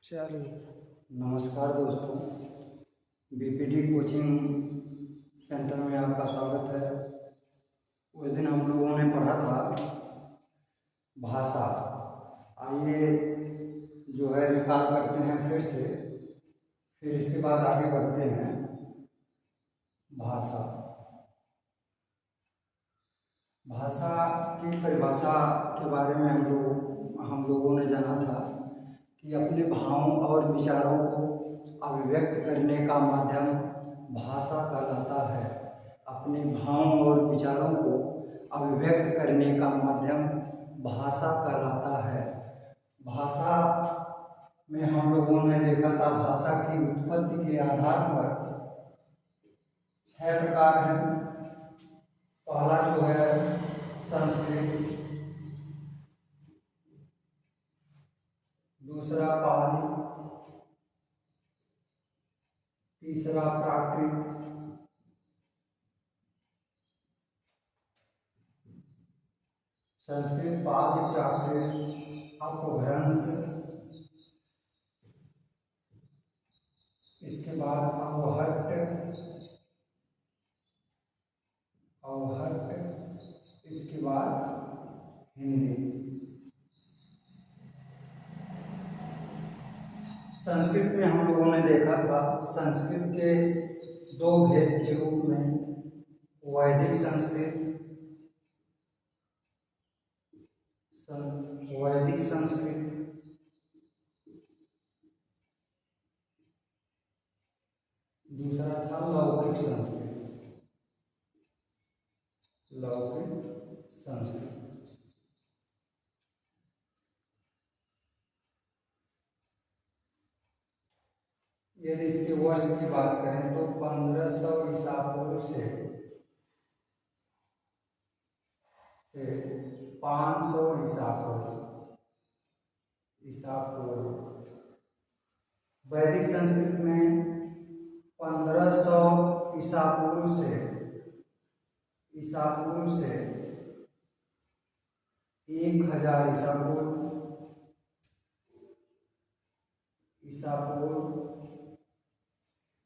चलिए। नमस्कार दोस्तों, बीपीटी कोचिंग सेंटर में आपका स्वागत है। उस दिन हम लोगों ने पढ़ा था भाषा। आइए जो है रिकॉल करते हैं फिर इसके बाद आगे बढ़ते हैं। भाषा भाषा की परिभाषा के बारे में हम लोगों ने जाना था कि अपने भावों और विचारों को अभिव्यक्त करने का माध्यम भाषा कहलाता है। अपने भावों और विचारों को अभिव्यक्त करने का माध्यम भाषा कहलाता है। भाषा में हम लोगों ने देखा था भाषा की उत्पत्ति के आधार पर 6 प्रकार हैं। पहला जो है संस्कृत, दूसरा पाली, तीसरा प्राकृत, संस्कृत पाली प्राकृत अपभ्रंश, इसके बाद अवहट्ट, इसके बाद हिंदी। संस्कृत में हम लोगों ने देखा था संस्कृत के 2 भेद के रूप में वैदिक संस्कृत, दूसरा था लौकिक संस्कृत। यदि इसके वर्ष की बात करें तो 1500 ईसा पूर्व से 500 ईसा पूर्व। वैदिक संस्कृत में 1500 ईसा पूर्व से 1000 ईसा पूर्व।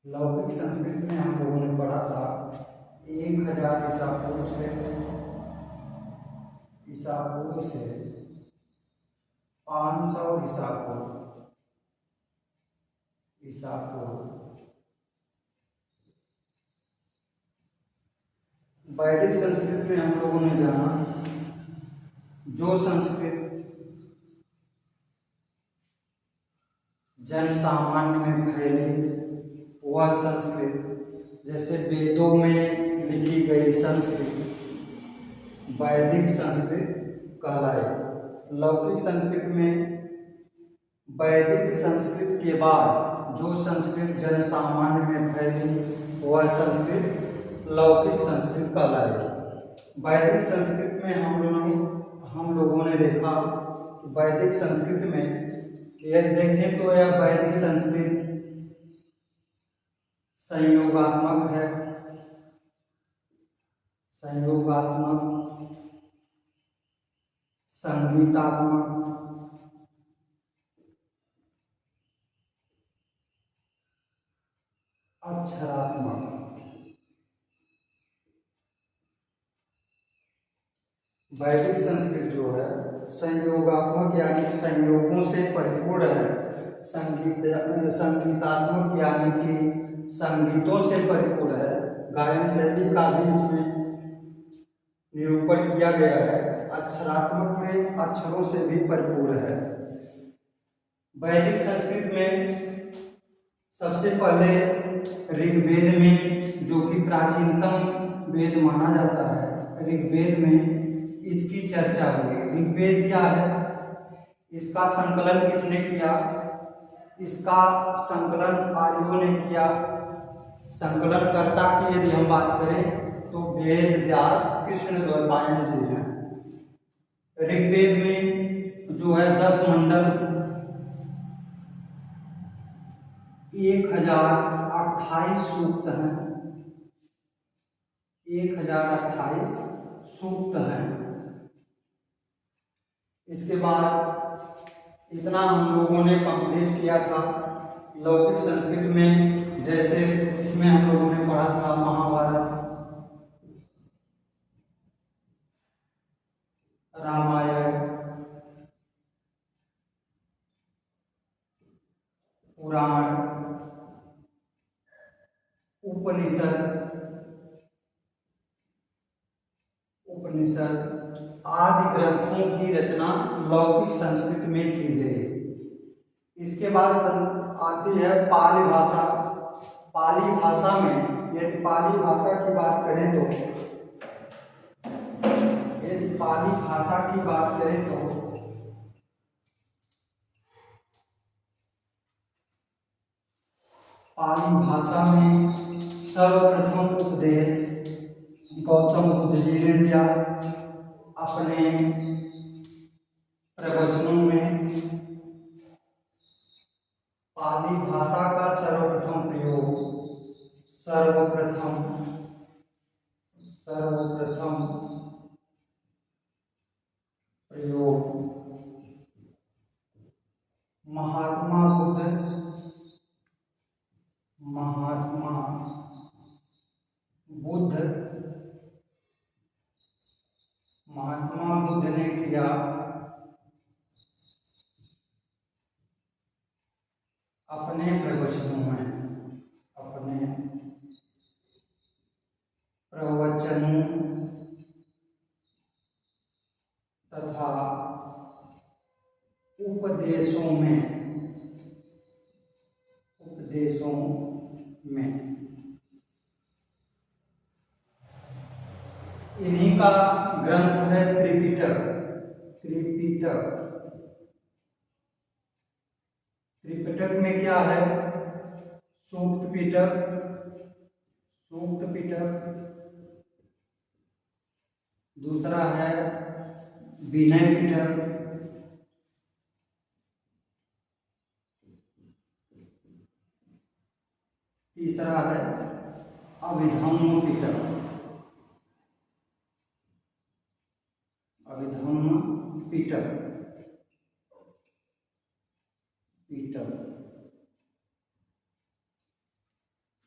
लौकिक संस्कृत में हम लोगों ने पढ़ा था 1000 ईसा पूर्व से 500 ईसा पूर्व। वैदिक संस्कृत में हम लोगों ने जाना जो संस्कृत जन सामान्य में फैली वह संस्कृत, जैसे वेदों में लिखी गई संस्कृत वैदिक संस्कृत कहलाई। लौकिक संस्कृत में वैदिक संस्कृत के बाद जो संस्कृत जन सामान्य में फैली वह संस्कृत लौकिक संस्कृत कहलाई। वैदिक संस्कृत में हम लोगों ने देखा वैदिक संस्कृत में यदि देखें तो यह वैदिक संस्कृत संयोगात्मक है, संगीतात्मक, अक्षरात्मक। वैदिक संस्कृत जो है संयोगात्मक यानी संयोगों से परिपूर्ण है, संगीतात्मक यानी कि संगीतों से परिपूर्ण है। गायन शैली का भी इसमें निरूपण किया गया है। अक्षरात्मक में अक्षरों से भी परिपूर्ण है। वैदिक संस्कृत में सबसे पहले ऋग्वेद में, जो कि प्राचीनतम वेद माना जाता है, ऋग्वेद में इसकी चर्चा हुई। ऋग्वेद क्या है, इसका संकलन किसने किया? इसका संकलन आर्यों ने किया। संकलनकर्ता की यदि हम बात करें तो वेद व्यास कृष्णद्वैपायन जी हैं। ऋग्वेद में जो है 10 मंडल 1028 सूक्त हैं, 1028 सूक्त हैं। इसके बाद इतना हम लोगों ने कंप्लीट किया था लौकिक संस्कृत में। जैसे इसमें हम लोगों ने पढ़ा था महाभारत, रामायण, पुराण, उपनिषद आदि ग्रंथों की रचना लौकिक संस्कृत में की गई। इसके बाद आती है पाली भाषा। पाली भाषा में यदि पाली भाषा की बात करें तो पाली भाषा में सर्वप्रथम उपदेश गौतम बुद्ध जी ने दिया अपने प्रवचनों में। पाली भाषा का सर्वप्रथम प्रयोग महात्मा बुद्ध ने किया अपने प्रवचनों तथा उपदेशों में। इन्हीं का ग्रंथ है त्रिपिटक। त्रिपिटक में क्या है? सूक्त पिटक, दूसरा है विनय पिटक, तीसरा है अभिधम्म पिटक।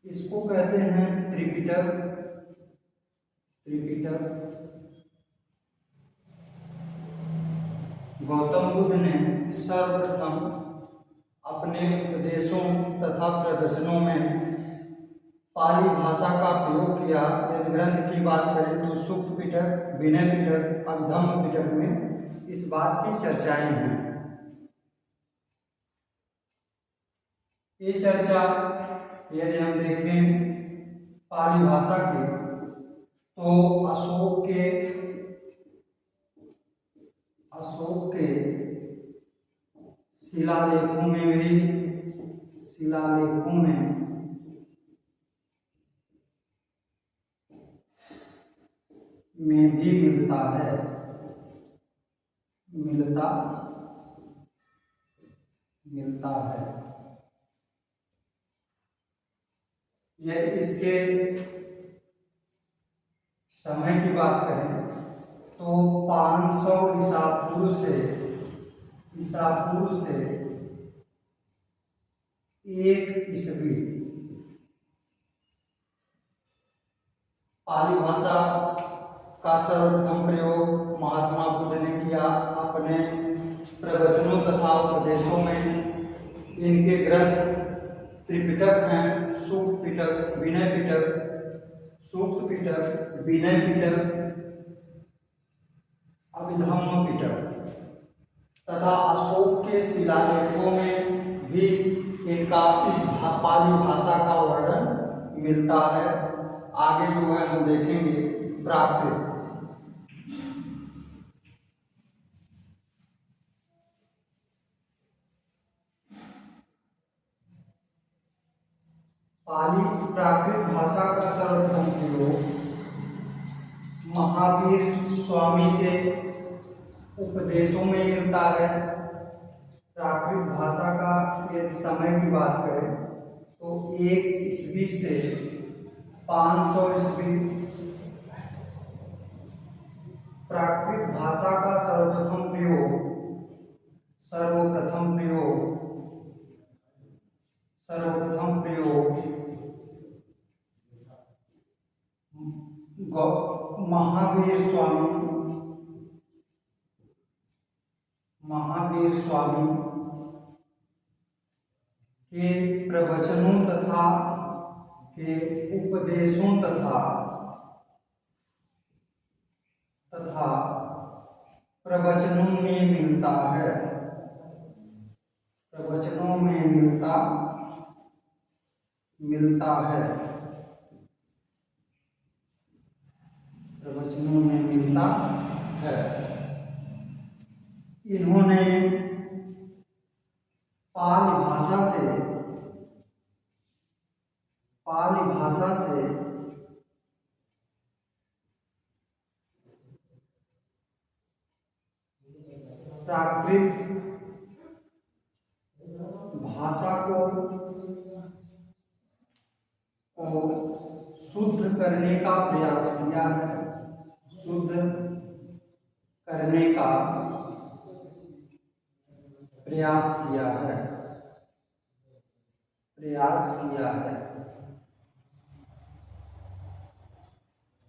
इसको कहते हैं त्रिपिटक। गौतम बुद्ध ने सर्वप्रथम अपने उपदेशों तथा प्रवचनों में पाली भाषा का प्रयोग किया। यदि ग्रंथ की बात करें तो सूक्त पिटक, विनय पिटक, अभिधम्म पिटक में इस बात की चर्चाएं हैं। ये चर्चा यदि हम देखें पाली भाषा की तो अशोक के शिलालेखों में भी मिलता है। यदि इसके समय की बात करें तो 500 ईसा पूर्व से 1 ईस्वी पाली भाषा का सर्वप्रथम प्रयोग महात्मा बुद्ध ने किया अपने प्रवचनों तथा उपदेशों में। इनके ग्रंथ त्रिपिटक हैं, सूक्त पिटक, विनय पिटक, अभिधम्म पिटक तथा अशोक के शिलालेखों में भी इनका इस पाली भाषा का वर्णन मिलता है। आगे जो है हम देखेंगे प्राकृत। पाली प्राकृत भाषा का सर्वप्रथम प्रयोग महावीर स्वामी के उपदेशों में मिलता है। प्राकृत भाषा का यदि समय की बात करें तो 1 ईस्वी से 500 ईस्वी प्राकृत भाषा का सर्वप्रथम प्रयोग सर्वप्रथम प्रयोग महावीर स्वामी के प्रवचनों तथा के उपदेशों तथा प्रवचनों में मिलता है। प्रवचनों में मिलता है। प्रवचनों में मिलता है। इन्होंने पाली भाषा से प्राकृत भाषा को शुद्ध करने का प्रयास किया है। शुद्ध करने का प्रयास किया है।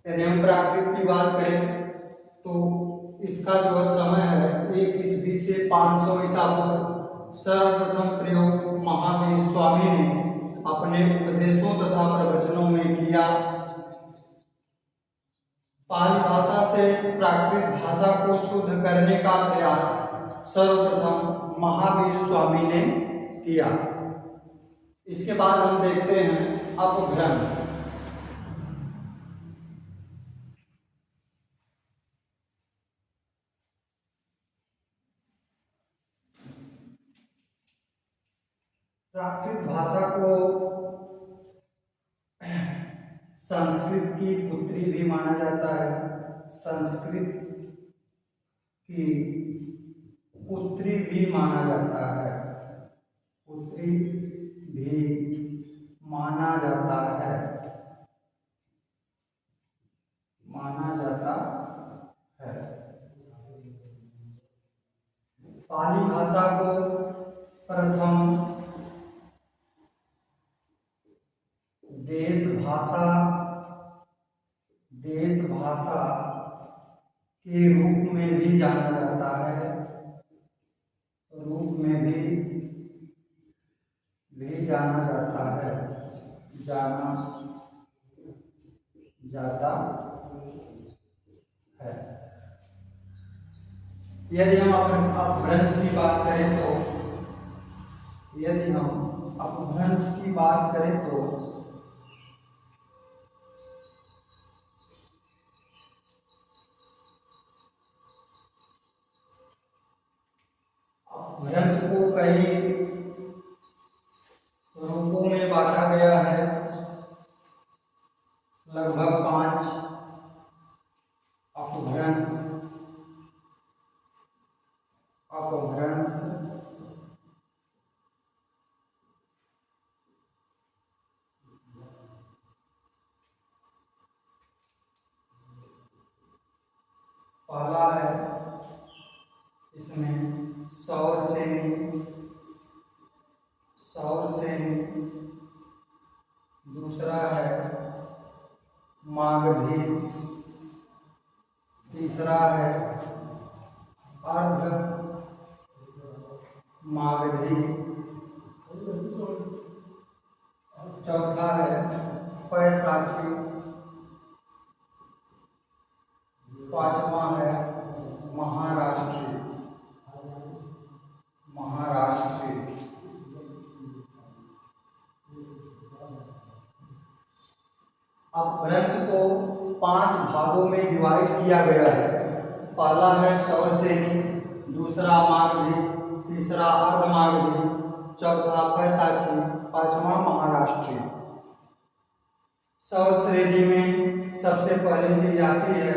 यदि हम प्राकृत की बात करें तो इसका जो समय है 1 ईस्वी से 500 ईसा पूर्व सर्वप्रथम प्रयोग महावीर स्वामी ने अपने उपदेशों तथा प्रवचनों में किया। पाली भाषा से प्राकृत भाषा को शुद्ध करने का प्रयास सर्वप्रथम महावीर स्वामी ने किया। इसके बाद हम देखते हैं अपभ्रंश। प्राकृत भाषा को संस्कृत की पुत्री भी माना जाता है। संस्कृत की पुत्री भी माना जाता है। पुत्री भी माना जाता है। पाली भाषा को प्रथम देश भाषा के रूप में भी जाना जाता है। जाना जाता है। यदि हम अपभ्रंश की बात करें तो अपभ्रंश को कई रूपों में बांटा गया है। लगभग 5 अपभ्रंश पहला है इसमें सौर सेनी, दूसरा है मागधी, तीसरा है अर्ध मागधी, चौथा है पैसाची, पांचवा है महाराष्ट्री। अपभ्रंश को 5 भागों में डिवाइड किया गया है। पहला है सौरसेनी, दूसरा मागधी, तीसरा अर्धमागधी, चौथा पैसाची, पांचवा महाराष्ट्री। सौर श्रेणी में सबसे पहले चीज आती है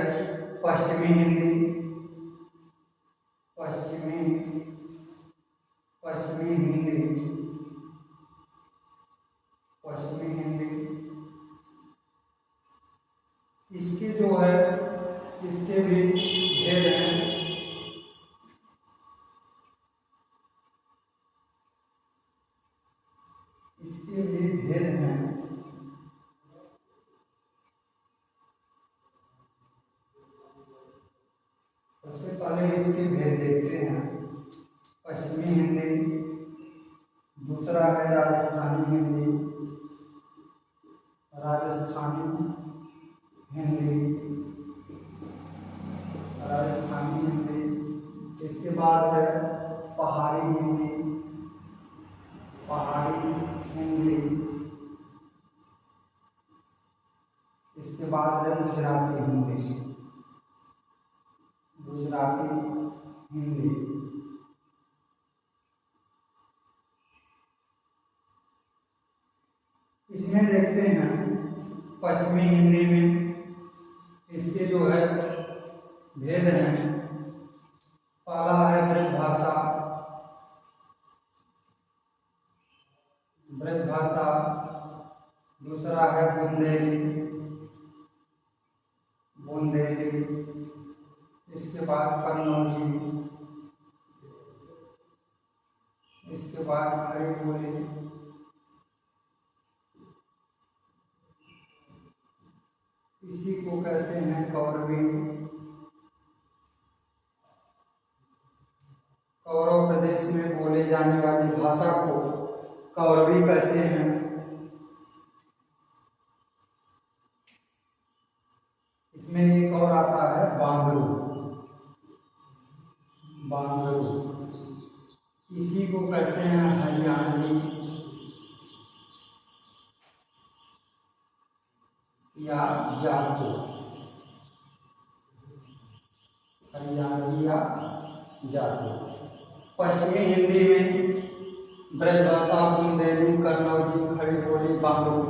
पश्चिमी हिंदी। इसके जो है इसके भी भेद हैं। इसके भी भेद हैं। सबसे पहले इसके भेद देखते हैं। पश्चिमी हिंदी, दूसरा है राजस्थानी हिंदी, राजस्थानी हिंदी, राजस्थानी हिंदी। इसके बाद है पहाड़ी हिंदी, पहाड़ी हिंदी। इसके बाद है गुजराती हिंदी, गुजराती हिंदी। इसमें देखते हैं पश्चिमी हिंदी में इसके जो है भेद हैं। पहला है ब्रजभाषा, ब्रजभाषा। दूसरा है बुंदेली, बुंदेली। इसके बाद कन्नौजी, इसके बाद खड़ी बोली, इसी को कहते हैं कौरवी। कौरव प्रदेश में बोले जाने वाली भाषा को कौरवी कहते हैं। इसमें एक और आता है बांगरू, बांगरू। इसी को कहते हैं हरियाणवी या जाटो, हरियाणवी या जाटो। पश्चिमी हिंदी में ब्रजभाषा, बुंदेली, कन्नौजी, खड़ी बोली, बांगरू।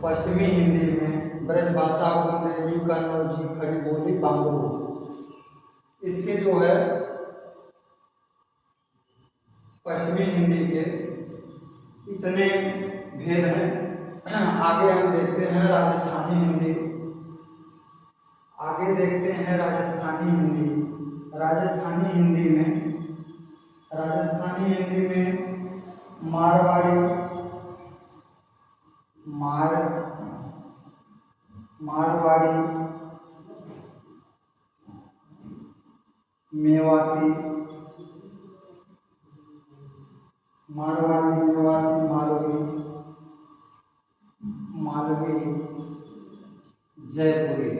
पश्चिमी हिंदी में ब्रजभाषा, बुंदेली, कन्नौजी, खड़ी बोली, बांगरू। इसके जो है पश्चिमी हिंदी के इतने भेद हैं। आगे हम देखते हैं राजस्थानी हिंदी, आगे देखते हैं राजस्थानी हिंदी। राजस्थानी हिंदी में, राजस्थानी हिंदी में मारवाड़ी, मारवाड़ी, मेवाती, मारवाड़ी, मेवाती, मालवी, मालवी, जयपुरी।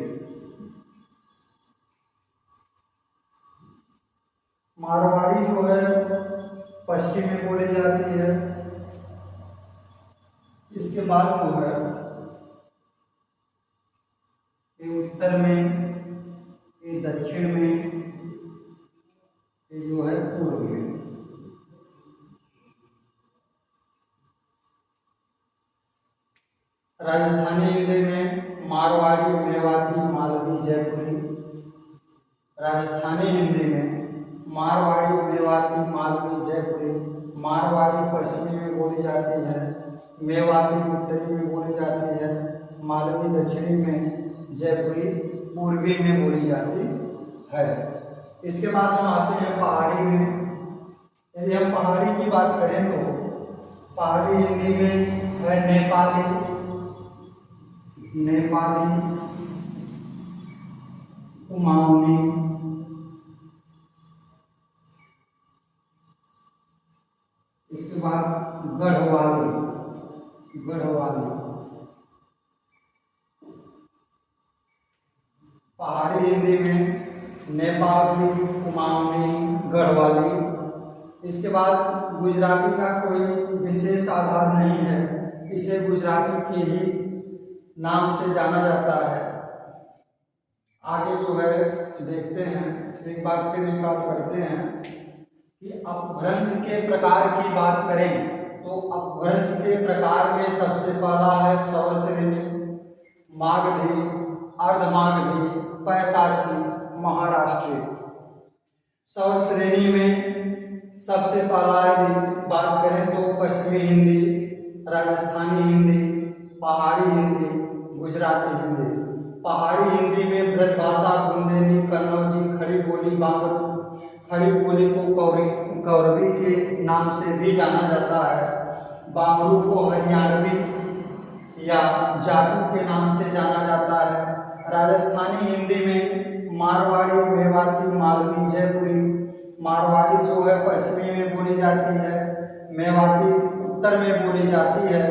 मारवाड़ी जो है पश्चिम में बोली जाती है। इसके बाद जो है ये उत्तर में, ये दक्षिण में, ये जो है पूर्व में। राजस्थानी हिंदी में मारवाड़ी, मेवाती, मालवी, जयपुरी। राजस्थानी हिंदी में मारवाड़ी, मेवाती, मालवी, जयपुरी। मारवाड़ी पश्चिमी में बोली जाती है, मेवाती उत्तरी में बोली जाती है, मालवी दक्षिणी में, जयपुरी पूर्वी में बोली जाती है। इसके बाद हम आते हैं पहाड़ी में। यदि हम पहाड़ी की बात करें तो पहाड़ी हिंदी में है नेपाली, नेपाली, कुमाऊनी, इसके बाद गढ़वाली, गढ़वाली। पहाड़ी हिंदी में नेपाली, कुमाऊनी, गढ़वाली। इसके बाद गुजराती का कोई विशेष आधार नहीं है, इसे गुजराती के ही नाम से जाना जाता है। आगे जो है देखते हैं, एक बार फिर निकाल करते हैं कि अपभ्रंश के प्रकार की बात करें तो अपभ्रंश के प्रकार में सबसे पहला है स्वर श्रेणी, मागधी, अर्धमागधी, पैशाची, महाराष्ट्री। स्वर श्रेणी में सबसे पहला यदि बात करें तो पश्चिमी हिंदी, राजस्थानी हिंदी, पहाड़ी हिंदी, गुजराती हिंदी। पहाड़ी हिंदी में ब्रजभाषा, बुंदेली, कन्नौजी, खड़ी बोली, बांगरू। खड़ी बोली को कौरवी के नाम से भी जाना जाता है। बांगरू को हरियाणवी या जाटू के नाम से जाना जाता है। राजस्थानी हिंदी में मारवाड़ी, मेवाती, मालवी, जयपुरी। मारवाड़ी जो है पश्चिमी में बोली जाती है, मेवाती उत्तर में बोली जाती है,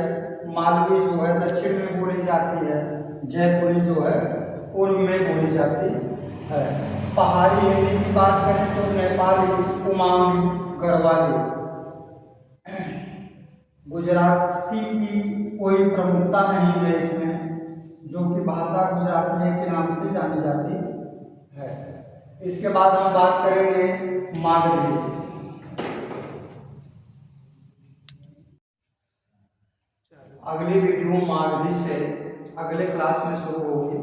मालवी जो है दक्षिण में बोली जाती है, जयपुरी जो है पूर्व में बोली जाती है। पहाड़ी हिंदी की बात करें तो नेपाली, कुमाऊनी, गढ़वाली। गुजराती की कोई प्रमुखता नहीं है इसमें, जो कि भाषा गुजराती के नाम से जानी जाती है। इसके बाद हम बात करेंगे मागधी। अगली वीडियो मागधी से अगले क्लास में शुरू होगी।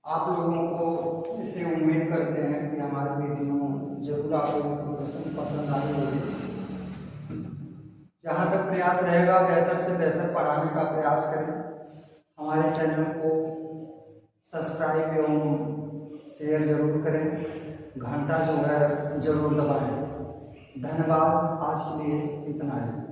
आप लोगों को इसे उम्मीद करते हैं कि हमारी वीडियो जरूर आपको पसंद आई होगी। जहाँ तक प्रयास रहेगा बेहतर से बेहतर पढ़ाने का प्रयास करें। हमारे चैनल को सब्सक्राइब एवं शेयर जरूर करें, घंटा जो है जरूर दबाएं। धन्यवाद। आज के लिए इतना है।